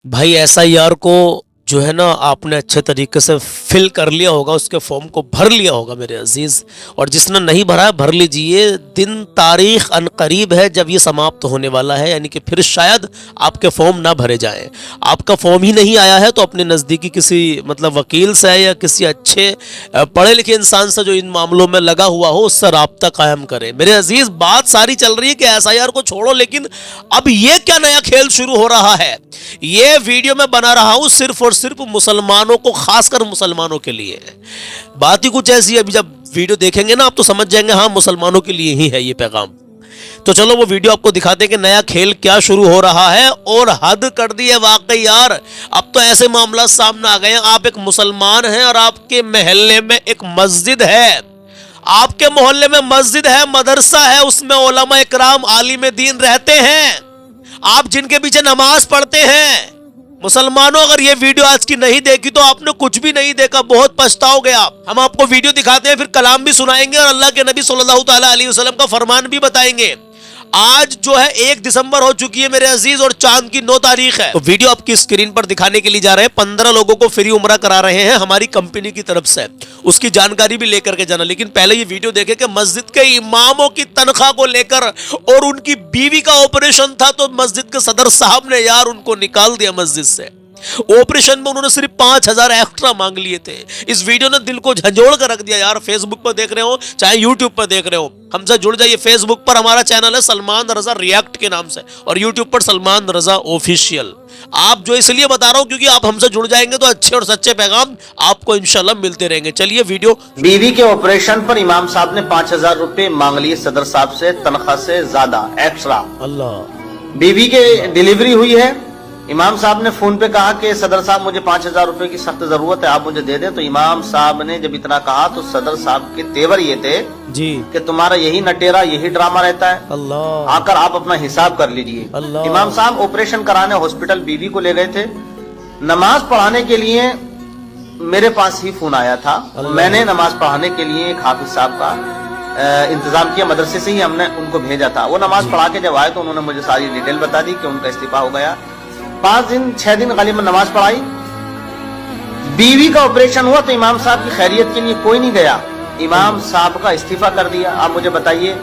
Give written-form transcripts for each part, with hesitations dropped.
भाई SIR को जो है ना आपने अच्छे तरीके से फिल कर लिया होगा, उसके फॉर्म को भर लिया होगा मेरे अजीज। और जिसने नहीं भरा है भर लीजिए, दिन तारीख अनकरीब है जब ये समाप्त होने वाला है, यानी कि फिर शायद आपके फॉर्म ना भरे जाएं। आपका फॉर्म ही नहीं आया है तो अपने नज़दीकी किसी वकील से या किसी अच्छे पढ़े लिखे इंसान से जो इन मामलों में लगा हुआ हो उससे राब्ता कायम करें। मेरे अजीज, बात सारी चल रही है कि SIR को छोड़ो, लेकिन अब ये क्या नया खेल शुरू हो रहा है। ये वीडियो मैं बना रहा हूं सिर्फ और सिर्फ मुसलमानों को, खासकर मुसलमानों के लिए। बात ही कुछ ऐसी है, अभी जब वीडियो देखेंगे ना आप तो समझ जाएंगे हाँ मुसलमानों के लिए ही है ये पैगाम। तो चलो वो वीडियो आपको दिखाते हैं कि नया खेल क्या शुरू हो रहा है। और हद कर दी है वाकई यार, अब तो ऐसे मामला सामने आ गए हैं। आप एक मुसलमान हैं और आपके मोहल्ले में एक मस्जिद है, आपके मोहल्ले में मस्जिद है, मदरसा है, उसमें उलमा इकराम आलिम दीन रहते हैं, आप जिनके पीछे नमाज पढ़ते हैं। मुसलमानों, अगर ये वीडियो आज की नहीं देखी तो आपने कुछ भी नहीं देखा, बहुत पछताओगे आप। हम आपको वीडियो दिखाते हैं, फिर कलाम भी सुनाएंगे और अल्लाह के नबी सल्लल्लाहु ताला अलैहि वसल्लम का फरमान भी बताएंगे। आज जो है 1 दिसंबर हो चुकी है मेरे अजीज और चांद की 9 तारीख है। तो वीडियो आपकी स्क्रीन पर दिखाने के लिए जा रहे हैं। 15 लोगों को फ्री उम्रा करा रहे हैं हमारी कंपनी की तरफ से, उसकी जानकारी भी लेकर के जाना। लेकिन पहले ये वीडियो देखें कि मस्जिद के इमामों की तनख्वाह को लेकर और उनकी बीवी का ऑपरेशन था तो मस्जिद के सदर साहब ने यार उनको निकाल दिया मस्जिद से। ऑपरेशन में उन्होंने सिर्फ 5,000 एक्स्ट्रा मांग लिए थे। इस वीडियो ने दिल को झंझोड़ कर रख दिया यार। फेसबुक पर देख रहे हो चाहे यूट्यूब पर देख रहे हो, हमसे जुड़ जाइए। फेसबुक पर हमारा चैनल है सलमान रजा रिएक्ट के नाम से, और यूट्यूब पर सलमान रजा ऑफिशियल। आप जो इसलिए बता रहा हूं क्योंकि आप हमसे जुड़ जाएंगे तो अच्छे और सच्चे पैगाम आपको इंशाल्लाह मिलते रहेंगे। चलिए वीडियो। बीवी के ऑपरेशन पर इमाम साहब ने 5,000 रुपए मांग लिए सदर साहब से, तनख्वाह से ज्यादा एक्स्ट्रा। अल्लाह। बीवी के डिलीवरी हुई है, इमाम साहब ने फोन पे कहा कि सदर साहब मुझे 5,000 रुपए की सख्त जरूरत है, आप मुझे दे दें। तो इमाम साहब ने जब इतना कहा तो सदर साहब के तेवर ये थे जी कि तुम्हारा यही नटेरा, यही ड्रामा रहता है, अल्लाह, आकर आप अपना हिसाब कर लीजिए। अल्लाह। इमाम साहब ऑपरेशन कराने हॉस्पिटल बीवी को ले गए थे। नमाज पढ़ाने के लिए मेरे पास ही फोन आया था। मैंने नमाज पढ़ाने के लिए एक हाफिज साहब का इंतजाम किया, मदरसे से ही हमने उनको भेजा था। वो नमाज पढ़ा के जब आए तो उन्होंने मुझे सारी डिटेल बता दी कि उनका इस्तीफा हो गया। 5 दिन 6 दिन गलीबन नमाज पढ़ाई। बीवी का ऑपरेशन हुआ तो इमाम साहब की खैरियत के लिए कोई नहीं गया, इमाम साहब का इस्तीफा कर दिया। आप मुझे बताइए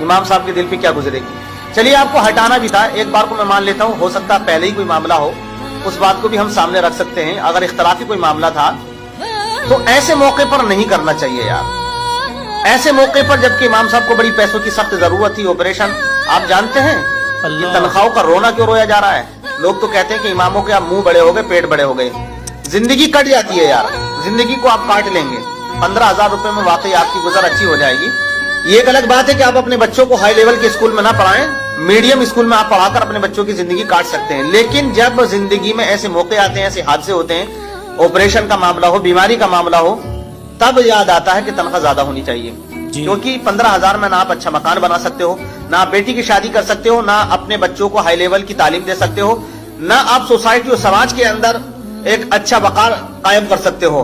इमाम साहब के दिल पे क्या गुजरेगी। चलिए आपको हटाना भी था, एक बार को मैं मान लेता हूँ, हो सकता है पहले ही कोई मामला हो, उस बात को भी हम सामने रख सकते हैं। अगर इख्तलाफी कोई मामला था तो ऐसे मौके पर नहीं करना चाहिए यार। ऐसे मौके पर जबकि इमाम साहब को बड़ी पैसों की सख्त जरूरत थी, ऑपरेशन। आप जानते हैं कि तनख्वाहों का रोना क्यों रोया जा रहा है। लोग तो कहते हैं कि इमामों के आप मुंह बड़े हो गए, पेट बड़े हो गए। जिंदगी कट जाती है यार, जिंदगी को आप काट लेंगे। 15,000 रुपए में वाकई आपकी गुजर अच्छी हो जाएगी। ये एक अलग बात है कि आप अपने बच्चों को हाई लेवल के स्कूल में ना पढ़ाएं, मीडियम स्कूल में आप पढ़ाकर अपने बच्चों की जिंदगी काट सकते हैं। लेकिन जब जिंदगी में ऐसे मौके आते हैं, ऐसे हादसे होते हैं, ऑपरेशन का मामला हो, बीमारी का मामला हो, तब याद आता है कि तनख्वाह ज्यादा होनी चाहिए। क्योंकि 15,000 में ना आप अच्छा मकान बना सकते हो, ना आप बेटी की शादी कर सकते हो, ना अपने बच्चों को हाई लेवल की तालीम दे सकते हो, ना आप सोसाइटी और समाज के अंदर एक अच्छा वकार कायम कर सकते हो।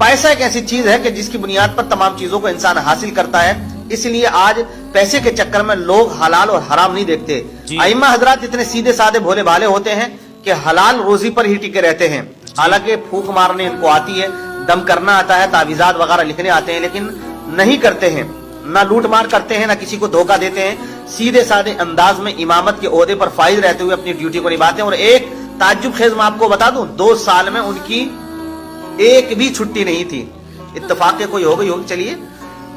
पैसा एक ऐसी चीज है कि जिसकी बुनियाद पर तमाम चीजों को इंसान हासिल करता है। इसलिए आज पैसे के चक्कर में लोग हलाल और हराम नहीं देखते। आइम्मा हजरात इतने सीधे साधे भोले भाले होते हैं कि हलाल रोजी पर ही टिके रहते हैं। हालांकि फूंक मारने इनको आती है, दम करना आता है, तावीजात वगैरह लिखने आते हैं, लेकिन नहीं करते हैं। ना लूट मार करते हैं, ना किसी को धोखा देते हैं। सीधे साधे अंदाज में इमामत के ओहदे पर फाइज रहते हुए अपनी ड्यूटी को निभाते हैं। और एक ताज्जुब खेज मैं आपको बता दूं, 2 साल में उनकी एक भी छुट्टी नहीं थी। इत्तेफाक कोई हो गई होगी चलिए,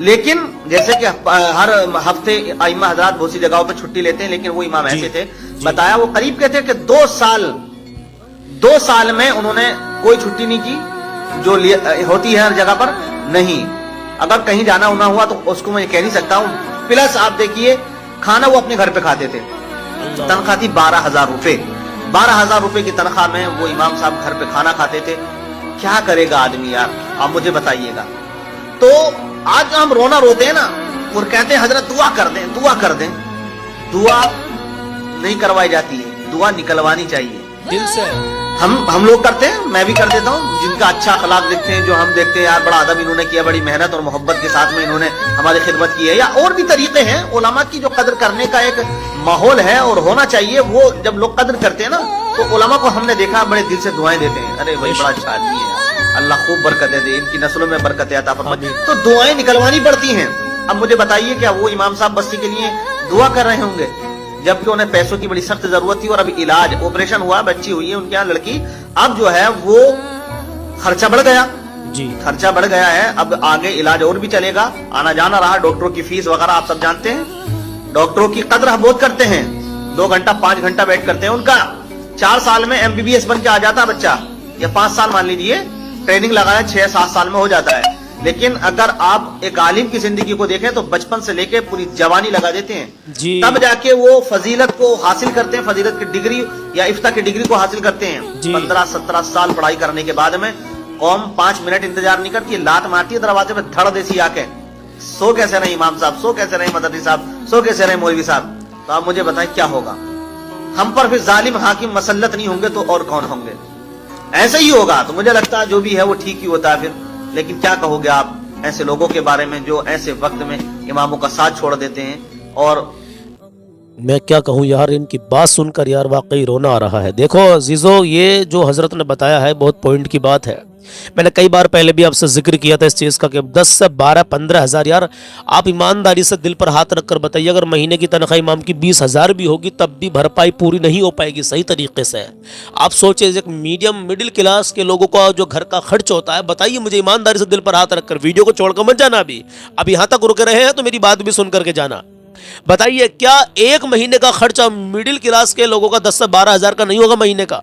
लेकिन जैसे कि हर हफ्ते इमाम हजरात बहुत सी जगहों पर छुट्टी लेते हैं, लेकिन वो इमाम ऐसे थे, बताया वो करीब कहते हैं कि 2 साल में उन्होंने कोई छुट्टी नहीं की जो होती है हर जगह पर। नहीं, अगर कहीं जाना होना हुआ तो उसको मैं कह नहीं सकता हूं। प्लस आप देखिए खाना वो अपने घर पे खाते थे। तनख्वाह थी 12,000 रुपए। 12,000 रुपए की तनख्वाह में वो इमाम साहब घर पे खाना खाते थे। क्या करेगा आदमी यार, आप मुझे बताइएगा। तो आज हम रोना रोते हैं ना और कहते हैं हजरत दुआ कर दें, दुआ कर दें। दुआ नहीं करवाई जाती है, दुआ निकलवानी चाहिए दिल से। हम लोग करते हैं, मैं भी कर देता हूँ। जिनका अच्छा अखलाक देखते हैं, जो हम देखते हैं यार बड़ा अदब इन्होंने किया, बड़ी मेहनत और मोहब्बत के साथ में इन्होंने हमारी खिदमत की है, या और भी तरीके हैं। उलमा की जो कदर करने का एक माहौल है और होना चाहिए, वो जब लोग कदर करते हैं ना तो उलमा को हमने देखा बड़े दिल से दुआएं देते हैं, अरे भाई बड़ा अच्छा आदमी है, अल्लाह खूब बरकतें दे, इनकी नस्लों में बरकतें अता फरमाए, तो दुआएं निकलवानी पड़ती हैं। अब मुझे बताइए क्या वो इमाम साहब बस्ती के लिए दुआ कर रहे होंगे जबकि उन्हें पैसों की बड़ी सख्त जरूरत थी, और अभी इलाज ऑपरेशन हुआ, बच्ची हुई है उनके यहाँ लड़की, अब जो है वो खर्चा बढ़ गया जी, खर्चा बढ़ गया है, अब आगे इलाज और भी चलेगा, आना जाना रहा, डॉक्टरों की फीस वगैरह आप सब जानते हैं, डॉक्टरों की कद्र हम बहुत करते हैं, 2 घंटा 5 घंटा वेट करते हैं उनका, 4 साल में MBBS बन के आ जाता बच्चा, या 5 साल मान लीजिए ट्रेनिंग लगाया, 6-7 साल में हो जाता है। लेकिन अगर आप एक आलिम की जिंदगी को देखें तो बचपन से लेके पूरी जवानी लगा देते हैं जी, तब जाके वो फजीलत को हासिल करते हैं, फजीलत की डिग्री या इफ्ता की डिग्री को हासिल करते हैं। 15-17 साल पढ़ाई करने के बाद में कौम 5 मिनट इंतजार नहीं करती, लात मारती है दरवाजे पे धड़ देसी आके, सो कैसे नहीं इमाम साहब, सो कैसे नहीं मदनी साहब, सो कैसे नहीं मौलवी साहब। तो आप मुझे बताएं क्या होगा, हम पर फिर जालिम हाकिम मसल्लत नहीं होंगे तो और कौन होंगे, ऐसे ही होगा। तो मुझे लगता है जो भी है वो ठीक ही होता है फिर। लेकिन क्या कहोगे आप ऐसे लोगों के बारे में जो ऐसे वक्त में इमामों का साथ छोड़ देते हैं? और मैं क्या कहूँ यार, इनकी बात सुनकर यार वाकई रोना आ रहा है। देखो अजीजों, ये जो हजरत ने बताया है बहुत पॉइंट की बात है। मैंने कई बार पहले भी आपसे जिक्र किया था इस चीज़ का कि 10 से 12-15 हज़ार, यार आप ईमानदारी से दिल पर हाथ रखकर बताइए, अगर महीने की तनख्वाह इमाम की 20 हज़ार भी होगी तब भी भरपाई पूरी नहीं हो पाएगी सही तरीके से। आप सोचिए एक मीडियम मिडिल क्लास के लोगों का जो घर का खर्च होता है, बताइए मुझे ईमानदारी से दिल पर हाथ रखकर, वीडियो को छोड़कर मत जाना, अभी यहाँ तक रुके रहे हैं तो मेरी बात भी सुन करके जाना। बताइए क्या एक महीने का खर्चा मिडिल क्लास के लोगों का 10 से 12 हज़ार का नहीं होगा महीने का?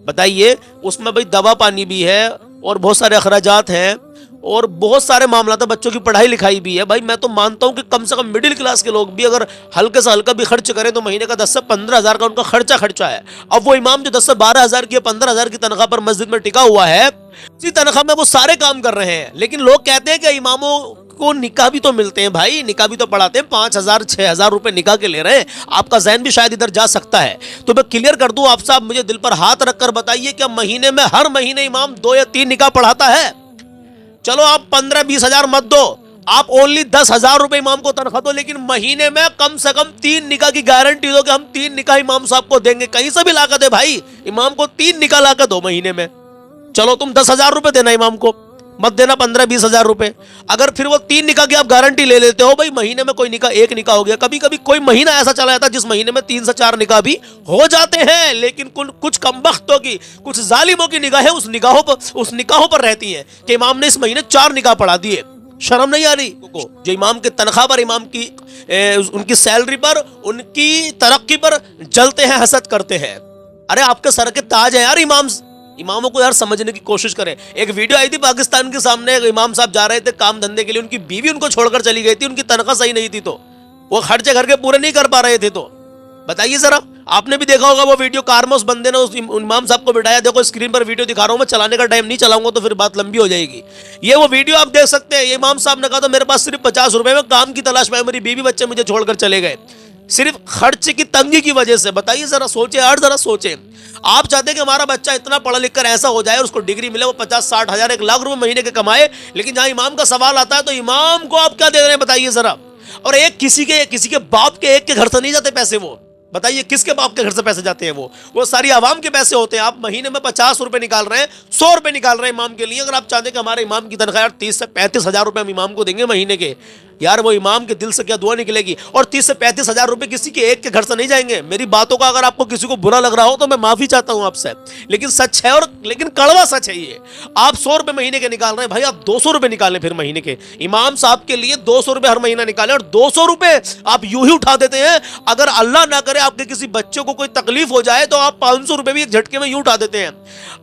बताइए, उसमें भाई दवा पानी भी है और बहुत सारे अखराजात हैं और बहुत सारे मामला था, बच्चों की पढ़ाई लिखाई भी है। भाई मैं तो मानता हूं कि कम से कम मिडिल क्लास के लोग भी अगर हल्के से हल्का भी खर्च करें तो महीने का 10 से 15 हज़ार का उनका खर्चा है। अब वो इमाम जो 10 से 12 हज़ार की 15 हज़ार की तनख्वाह पर मस्जिद में टिका हुआ है, उसी तनख्वाह में वो सारे काम कर रहे हैं। लेकिन लोग कहते हैं कि इमामों को निकाह भी तो मिलते हैं, भाई निकाह भी तो पढ़ाते हैं, 5,000-6,000 रुपए निकाह के ले रहे हैं। आपका ज़हन भी शायद इधर जा सकता है। तो मैं क्लियर कर दूं, आप साहब मुझे दिल पर हाथ रखकर बताइए क्या महीने में हर महीने इमाम 2 या 3 निकाह पढ़ाता है? चलो आप 15-20 हज़ार मत दो, आप ओनली 10,000 रुपए इमाम को तनख्वाह दो, लेकिन महीने में कम से कम 3 निकाह की गारंटी दो कि हम 3 निकाह इमाम साहब को देंगे। कहीं से भी लाकर दे भाई, इमाम को 3 निकाह लाकर दो महीने में। चलो तुम 10,000 रुपए देना इमाम को, मत देना 15-20 हज़ार रुपए। अगर फिर वो 3 निकाह की आप गारंटी ले लेते हो, भाई महीने में कोई निकाह 1 निकाह हो गया, कभी कभी कोई महीना ऐसा चला जाता है जिस महीने में 3 से 4 निकाह भी हो जाते हैं। लेकिन कुछ कमबख्तों की, कुछ जालिमों की निगाहें उस निकाहों पर रहती हैं कि इमाम ने इस महीने 4 निकाह पढ़ा दिए। शर्म नहीं आ रही को? जो इमाम की तनख्वाह पर, इमाम की उनकी सैलरी पर, उनकी तरक्की पर जलते हैं, हसद करते हैं। अरे आपके सर के ताज है यार इमामों को यार समझने की कोशिश करें। एक वीडियो आई थी पाकिस्तान के सामने, इमाम साहब जा रहे थे काम धंधे के लिए, उनकी बीवी उनको छोड़कर चली गई थी, उनकी तनख्वाह सही नहीं थी तो वो खर्चे घर के पूरे नहीं कर पा रहे थे। तो बताइए जरा, आपने भी देखा होगा वो वीडियो, कारमोस बंदे ने उस इमाम साहब को बिठाया। देखो स्क्रीन पर वीडियो दिखा रहा हूं मैं, चलाने का टाइम नहीं चलाऊंगा तो फिर बात लंबी हो जाएगी। ये वो वीडियो आप देख सकते हैं। इमाम साहब ने कहा था मेरे पास सिर्फ 50 रुपए में काम की तलाश में, मेरी बीवी बच्चे मुझे छोड़कर चले गए सिर्फ खर्च की तंगी की वजह से। बताइए जरा, सोचे यार, जरा सोचे। आप चाहते हैं कि हमारा बच्चा इतना पढ़ा लिख कर ऐसा हो जाए, उसको डिग्री मिले, वो 50-60 हज़ार 1 लाख रुपए महीने के कमाए, लेकिन जहां इमाम का सवाल आता है तो इमाम को आप क्या दे रहे हैं बताइए जरा। और एक किसी के बाप के एक के घर से नहीं जाते पैसे, वो बताइए किसके बाप के घर से पैसे जाते हैं? वो सारी आवाम के पैसे होते हैं। आप महीने में 50 रुपए निकाल रहे हैं, 100 रुपए निकाल रहे हैं इमाम के लिए। अगर आप चाहते हैं कि हमारे इमाम की तनख्वाह 30 से 35 हज़ार रुपए हम इमाम को देंगे महीने के, यार वो इमाम के दिल से क्या दुआ निकलेगी। और 30 से 35 हज़ार रुपए किसी के एक के घर से नहीं जाएंगे। मेरी बातों का अगर आपको किसी को बुरा लग रहा हो तो मैं माफी चाहता हूं आपसे, लेकिन सच है, और लेकिन कड़वा सच है ये। आप 100 रुपए महीने के निकाल रहे हैं, भाई आप 200 रुपए निकालें फिर महीने के। इमाम साहब के लिए 200 रुपए हर महीना निकालें, और 200 रुपए आप यूं ही उठा देते हैं। अगर अल्लाह ना करे आपके किसी बच्चे को कोई तकलीफ हो जाए तो आप 500 रुपए भी एक झटके में यूं उठा देते हैं।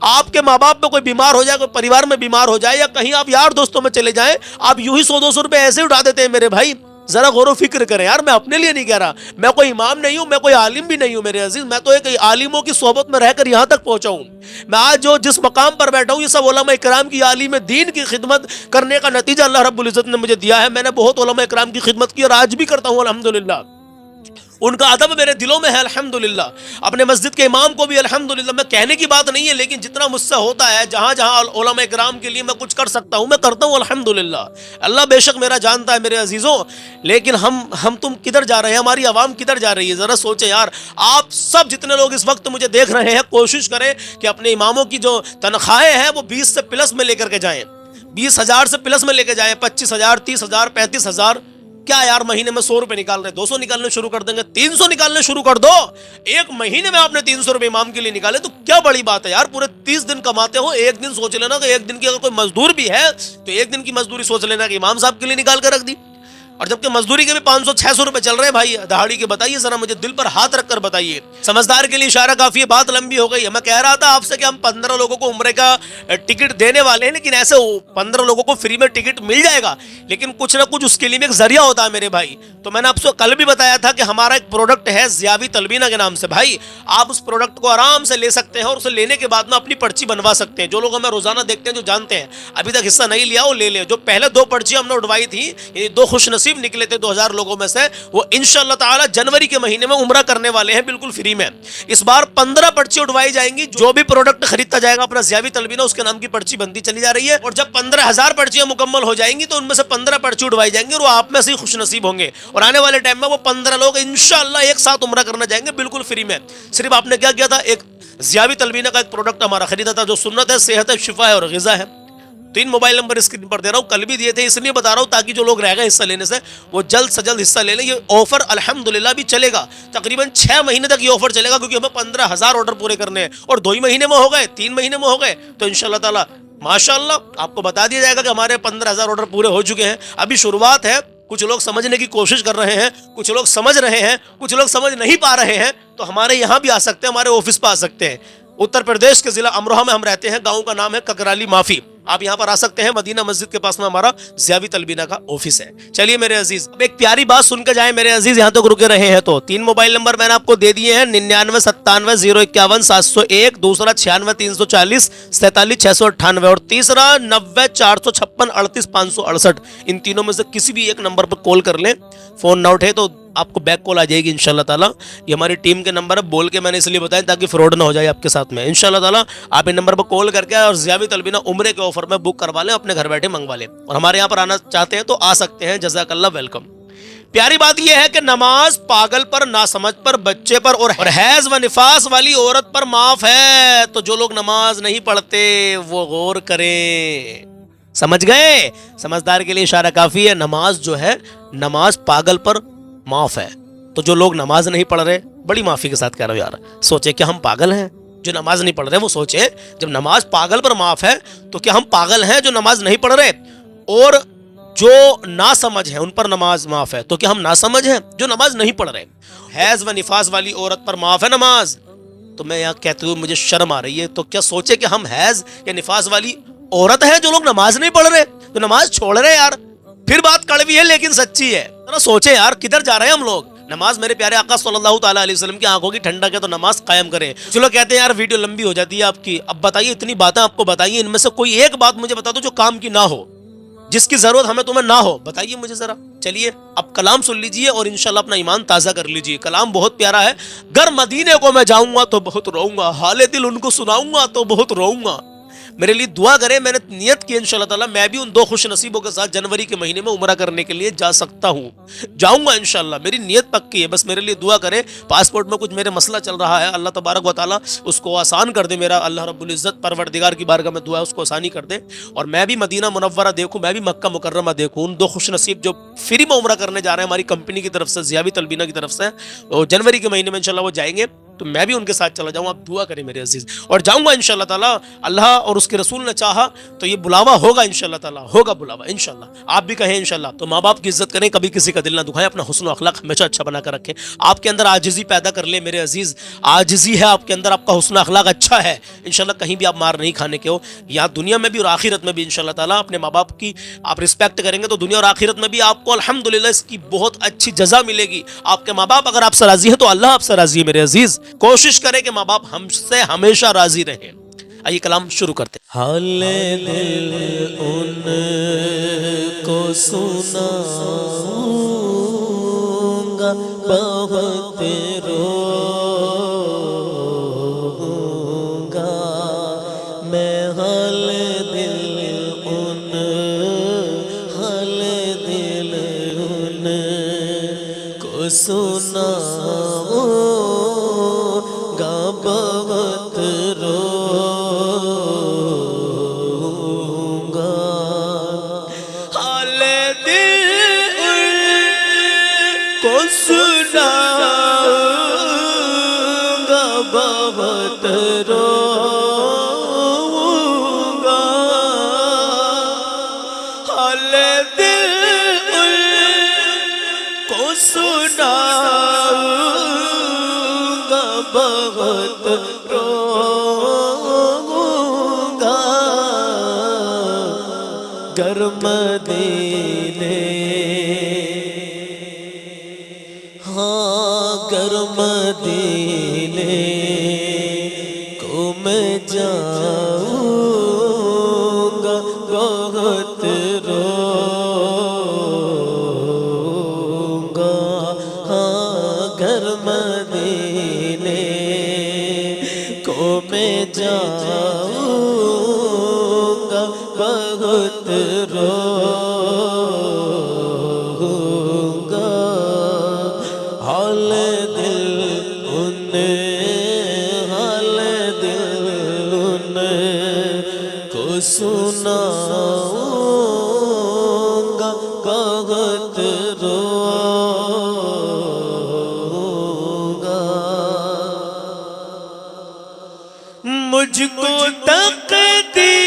आपके माँ बाप में कोई बीमार हो जाए, कोई परिवार में बीमार हो जाए, या कहीं आप यार दोस्तों में चले जाएं, आप यूं ही 100-200 रुपए ऐसे उठा देते हैं। मेरे भाई जरा गौर फिक्र करें यार। मैं अपने लिए नहीं कह रहा, मैं कोई इमाम नहीं हूं, मैं कोई आलिम भी नहीं हूं मेरे अजीज। मैं तो एक आलिमों की सोहबत में रहकर यहां तक पहुंचा हूं। मैं आज जिस मकाम पर बैठा हूं, ये सब उलमा इकराम की, आलिम दीन की खिदमत करने का नतीजा अल्लाह रब्बुल इज्जत ने मुझे दिया है। मैंने बहुत उलमा इकराम की खिदमत की और आज भी करता हूं अल्हम्दुलिल्लाह। ان کا ادب میرے دلوں میں ہے الحمدللہ. اپنے مسجد کے امام کو بھی الحمدللہ, میں کہنے کی بات نہیں ہے لیکن جتنا مجھ سے ہوتا ہے, جہاں جہاں علماء کرام کے لیے میں کچھ کر سکتا ہوں میں کرتا ہوں الحمدللہ. اللہ بے شک میرا جانتا ہے میرے عزیزوں. لیکن ہم تم کدھر جا رہے ہیں, ہماری عوام کدھر جا رہی ہے, ذرا سوچیں یار. آپ سب جتنے لوگ اس وقت مجھے دیکھ رہے ہیں کوشش کریں کہ اپنے اماموں کی جو تنخواہیں ہیں وہ 20 سے پلس میں لے کر کے جائیں, 20,000 سے پلس میں لے کے جائیں, 25,000 30,000 35,000. کیا یار مہینے میں 100 روپے نکال رہے, 200 نکالنے شروع کر دیں گے, 300 نکالنے شروع کر دو. ایک مہینے میں آپ نے 300 روپے امام کے لیے نکالے تو کیا بڑی بات ہے یار. پورے 30 دن کماتے ہو, ایک دن سوچ لینا کہ ایک دن کی اگر کوئی مزدور بھی ہے تو ایک دن کی مزدوری سوچ لینا کہ امام صاحب کے لیے نکال کر رکھ دی. اور جبکہ مزدوری کے بھی 500-600 روپے چل رہے ہیں بھائی دہاڑی کے. بتائیے ذرا مجھے دل پر ہاتھ رکھ کر بتائیے. سمجھدار کے لیے اشارہ کافی ہے, بات لمبی ہو گئی ہے. میں کہہ رہا تھا آپ سے کہ ہم 15 لوگوں کو عمرے کا ٹکٹ دینے والے ہیں, لیکن ایسے 15 لوگوں کو فری میں ٹکٹ مل جائے گا, لیکن کچھ نہ کچھ اس کے لیے بھی ایک ذریعہ ہوتا ہے میرے بھائی. تو میں نے آپ سے کل بھی بتایا تھا کہ ہمارا ایک پروڈکٹ ہے ضیاوی تلبینہ کے نام سے. بھائی آپ اس پروڈکٹ کو آرام سے لے سکتے ہیں اور اسے لینے کے بعد میں اپنی پرچی بنوا سکتے ہیں. جو لوگ ہمیں روزانہ دیکھتے ہیں, جو جانتے ہیں, ابھی تک حصہ نہیں لیا وہ لے لیں. جو پہلے 2 پرچیاں ہم نے اٹھوائی تھی, یعنی 2 خوش نصیب نکلے تھے 2000 لوگوں میں سے, وہ انشاءاللہ تعالی جنوری کے مہینے میں عمرہ کرنے والے ہیں بالکل فری میں. اس بار 15 پرچی اٹھوائی جائیں گی. جو بھی پروڈکٹ خریدتا جائے گا اپنا ضیاوی تلبینہ اس کے نام کی پرچی بنتی چلی جا رہی ہے. اور جب 15,000 پرچیاں مکمل ہو جائیں گی تو ان میں سے 15 پرچی اٹھوائی جائیں گی اور وہ آپ میں سے ہی خوش نصیب ہوں گے. اور آنے والے ٹائم میں وہ 15 لوگ انشاءاللہ ایک ساتھ عمرہ کرنا جائیں گے بالکل فری میں. صرف آپ نے کیا کیا تھا, ایک ضیاوی تلبینہ کا ایک پروڈکٹ ہمارا خریدا تھا جو سنت ہے, صحت ہے, شفا ہے اور غذا ہے. 3 موبائل نمبر اسکرین پر دے رہا ہوں, کل بھی دیے تھے, اس لیے بتا رہا ہوں تاکہ جو لوگ رہ گئے حصہ لینے سے وہ جلد سے جلد حصہ لے لیں. یہ آفر الحمدللہ بھی چلے گا, تقریباً 6 مہینے تک یہ آفر چلے گا, کیونکہ ہمیں 15,000 آرڈر پورے کرنے ہیں. اور 2 ہی مہینے میں ہو گئے, 3 مہینے میں ہو گئے, تو انشاءاللہ تعالی ماشاءاللہ آپ کو بتا دیا جائے گا کہ ہمارے 15,000 آرڈر پورے ہو چکے ہیں. ابھی شروعات ہے, کچھ لوگ سمجھنے کی کوشش کر رہے ہیں, کچھ لوگ سمجھ رہے ہیں, کچھ لوگ سمجھ نہیں پا رہے ہیں, تو ہمارے یہاں بھی آ سکتے ہیں, ہمارے آفس پہ آ سکتے ہیں. اتر پردیش کے ضلع امروہہ میں ہم رہتے ہیں, گاؤں کا نام ہے ککرالی مافی. آپ یہاں پر آ سکتے ہیں, مدینہ مسجد کے پاس میں ہمارا ضیاوی تلبینہ کا آفس ہے. چلیے میرے عزیز, اب ایک پیاری بات سن کے جائیں میرے عزیز, یہاں تک رکے رہے ہیں تو 3 موبائل نمبر میں نے آپ کو دے دیے ہیں, 9997051701, دوسرا 96 340 47 698 اور تیسرا 90 456 38 568. ان تینوں میں سے کسی بھی ایک نمبر پر کال کر لیں. فون نہ اٹھے تو آپ کو بیک کال آ جائے گی انشاءاللہ تعالی. یہ ہماری ٹیم کے نمبر ہے, بول کے میں نے اس لیے بتایا تاکہ فراڈ نہ ہو جائے آپ کے ساتھ میں. انشاءاللہ تعالی آپ ان نمبر پر کال کر کے اور ضیاوی تلبینہ عمرے کے آفر میں بک کروا لیں, اپنے گھر بیٹھے منگوا لیں. اور ہمارے یہاں پر آنا چاہتے ہیں تو آ سکتے ہیں. جزاک اللہ, ویلکم. پیاری بات یہ ہے کہ نماز پاگل پر, ناسمجھ پر, بچے پر اور حیض و نفاس والی عورت پر معاف ہے. تو جو لوگ نماز نہیں پڑھتے وہ غور کریں. سمجھ گئے؟ سمجھدار کے لیے اشارہ کافی ہے. نماز جو ہے, نماز پاگل پر معاف ہے. تو جو لوگ نماز نہیں پڑھ رہے, بڑی معافی کے ساتھ کہہ رہا ہوں یار, سوچے کہ ہم پاگل ہیں جو نماز نہیں پڑھ رہے. وہ سوچے جب نماز پاگل پر معاف ہے تو کیا ہم پاگل ہیں جو نماز نہیں پڑھ رہے؟ اور جو ناسمجھ ہیں ان پر نماز معاف ہے, تو کیا ہم ناسمجھ ہیں جو نماز نہیں پڑھ رہے؟ حیض و نفاس والی عورت پر معاف ہے نماز. تو میں یہاں کہتے ہوئے مجھے شرم آ رہی ہے, تو کیا سوچے کہ ہم حیض یا نفاس والی عورت ہیں جو لوگ نماز نہیں پڑھ رہے, تو نماز چھوڑ رہے یار. پھر بات کڑوی ہے لیکن سچی ہے. ذرا سوچیں یار کدھر جا رہے ہیں ہم لوگ. نماز میرے پیارے آقا صلی اللہ تعالیٰ علیہ وسلم کی آنکھوں کی ٹھنڈک ہے, تو نماز قائم کریں. چلو کہتے ہیں یار ویڈیو لمبی ہو جاتی ہے آپ کی. اب بتائیے, اتنی باتیں آپ کو بتائیے, ان میں سے کوئی ایک بات مجھے بتا دو جو کام کی نہ ہو, جس کی ضرورت ہمیں تمہیں نہ ہو, بتائیے مجھے ذرا. چلیے اب کلام سن لیجئے اور انشاءاللہ اپنا ایمان تازہ کر لیجئے. کلام بہت پیارا ہے. گر مدینے کو میں جاؤں گا تو بہت روؤں گا, حال دل ان کو سناؤں گا تو بہت روؤں گا. میرے لیے دعا کریں. میں نے نیت کی انشاءاللہ تعالی میں بھی ان 2 خوش نصیبوں کے ساتھ جنوری کے مہینے میں عمرہ کرنے کے لیے جا سکتا ہوں, جاؤں گا انشاءاللہ. میری نیت پکی ہے, بس میرے لیے دعا کریں. پاسپورٹ میں کچھ میرے مسئلہ چل رہا ہے, اللہ تبارک و تعالی اس کو آسان کر دے. میرا اللہ رب العزت پروردگار کی بارگاہ میں دعا ہے اس کو آسانی کر دے, اور میں بھی مدینہ منورہ دیکھوں, میں بھی مکہ مکرمہ دیکھوں. ان 2 خوش نصیب جو فری میں عمرہ کرنے جا رہے ہیں ہماری کمپنی کی طرف سے, ضیاوی تلبینہ کی طرف سے, جنوری کے مہینے میں انشاءاللہ وہ جائیں گے, تو میں بھی ان کے ساتھ چلا جاؤں. آپ دعا کریں میرے عزیز, اور جاؤں گا انشاءاللہ تعالی. اللہ اور اس کے رسول نے چاہا تو یہ بلاوا ہوگا انشاءاللہ تعالی, ہوگا بلاوا انشاءاللہ. آپ بھی کہیں انشاءاللہ. تو ماں باپ کی عزت کریں, کبھی کسی کا دل نہ دکھائیں, اپنا حسن و اخلاق ہمیشہ اچھا بنا کر رکھیں. آپ کے اندر عاجزی پیدا کر لیں میرے عزیز, عاجزی ہے آپ کے اندر, آپ کا حسن و اخلاق اچھا ہے انشاءاللہ, کہیں بھی آپ مار نہیں کھانے کے ہو. یہاں دنیا میں بھی اور آخرت میں بھی انشاءاللہ تعالی اپنے ماں باپ کی آپ رسپیکٹ کریں گے تو دنیا اور آخرت میں بھی آپ کو الحمدللہ اس کی بہت اچھی جزا ملے گی. آپ کے ماں باپ اگر آپ سے راضی ہیں تو اللہ آپ سے راضی ہے میرے عزیز. کوشش کریں کہ ماں باپ ہم سے ہمیشہ راضی رہیں. آئیے کلام شروع کرتے ہیں. حال دل ان کو سناؤں گا گا بہت روں گا میں حال دل ان حال دل ان کو سناؤں گا بہت روں گا حال دل کو سناؤں گا بہت روں گا حال دل کو سناؤں گا بہت روں گا گر مدینے ہاں گر مدینے کو میں جاؤں گا بہت روں گا ہاں گر مدینے کو میں جاؤں گا بہت روں گا حال دل ان حال دل ان کو سناؤں گا بہت روں گا مجھ کو تقدیر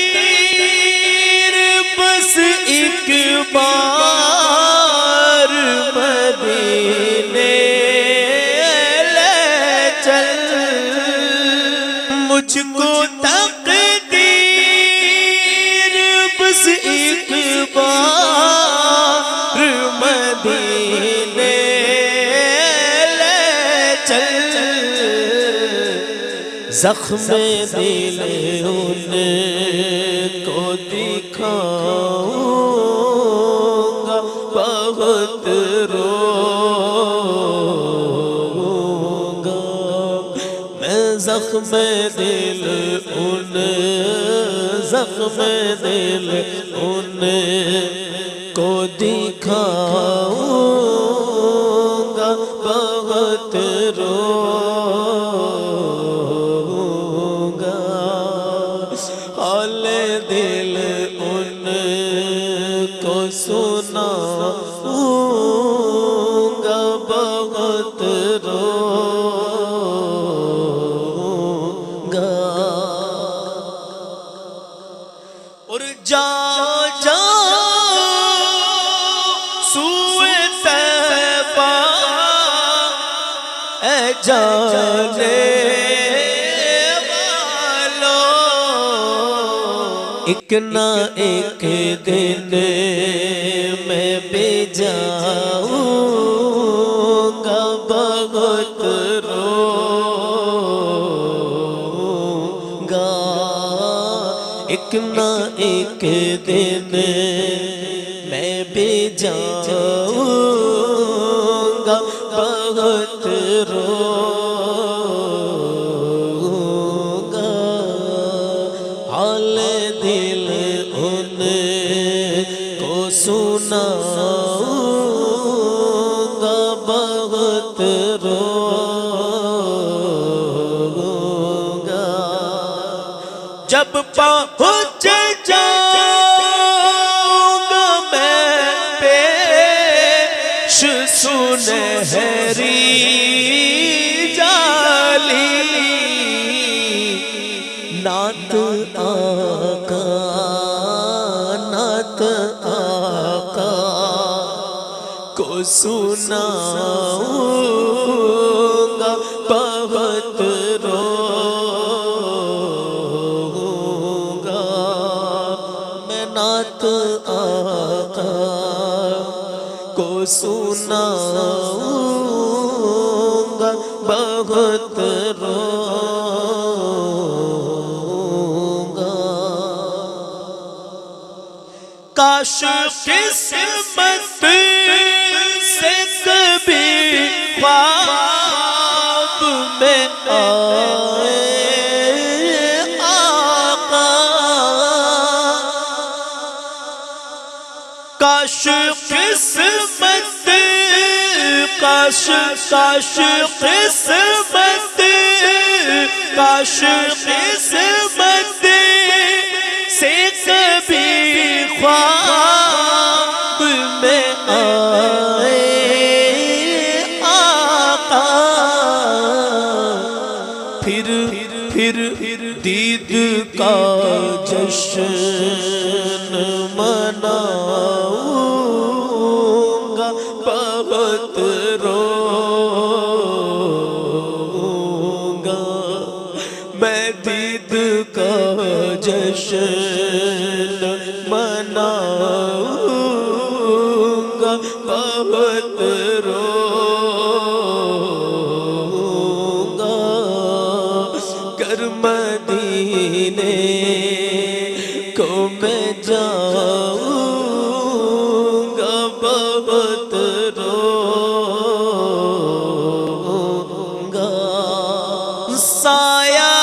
بس ایک بار مدینے لے چل مجھ کو تقدیر بس ایک بار مدینے لے چل زخم دل ان کو دکھاؤں گا بہت روں گا میں زخم دل ان زخم دل ان کو دکھاؤں گا بہت روں گا حال دل ان کو سناؤں گا بہت روں گا اور جا جا سوئے طیبہ اے جانے ایک نہ ایک دن میں بھی جاؤں گا بہت روں گا ایک نہ ایک دن میں بھی جاؤں گا بہت روں گا حال دل ان کو سناؤں گا بہت روں گا جب پہنچ جاؤں گا میں پیش سنہری جالی نعت آقا نعت آقا کو سناؤں گا بہت روں گا میں نعت آقا کو سناؤں گا بہت روں گا کاش قسمت سے کبھی کاش قسمت کاش کاش قسمت کاش قسمت سے کبھی خواب میں آئے آقا، پھر دید کا جشن مناؤں گا، بہت روں گا میں، دید کا جشن مناؤں گا، بہت روں گا، گر مدینے کو میں جاؤں گا، بہت روں گا، سایہ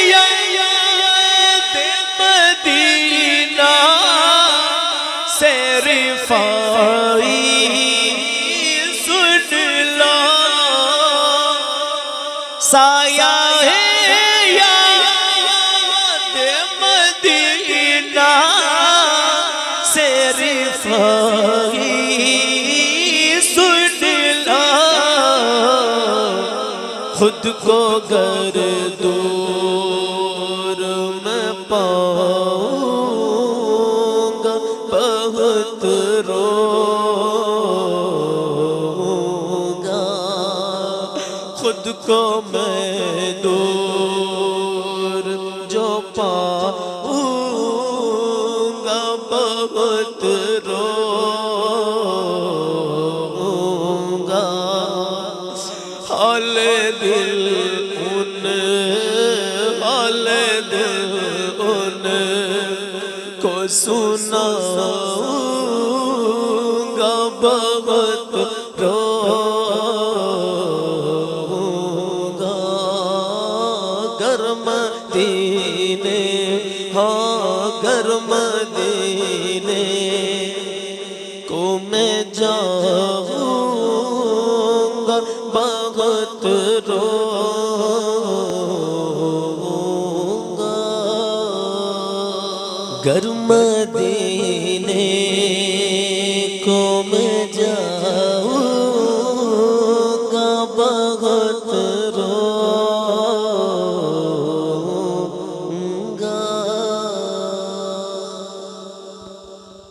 یاد مدینہ سے رفاعی سن لو، سایہ سن لا، خود کو گر دور میں پاؤں گا، بہت روں گا، خود کو میں دور جو پاؤں گا، بہت روں گا، حال دل ان کو سناؤں گا، بہت روں گا، گر مدینے ہاں گر مدینے کو میں جاؤں گا، بہت روں گا، گر مدینے کو میں جاؤں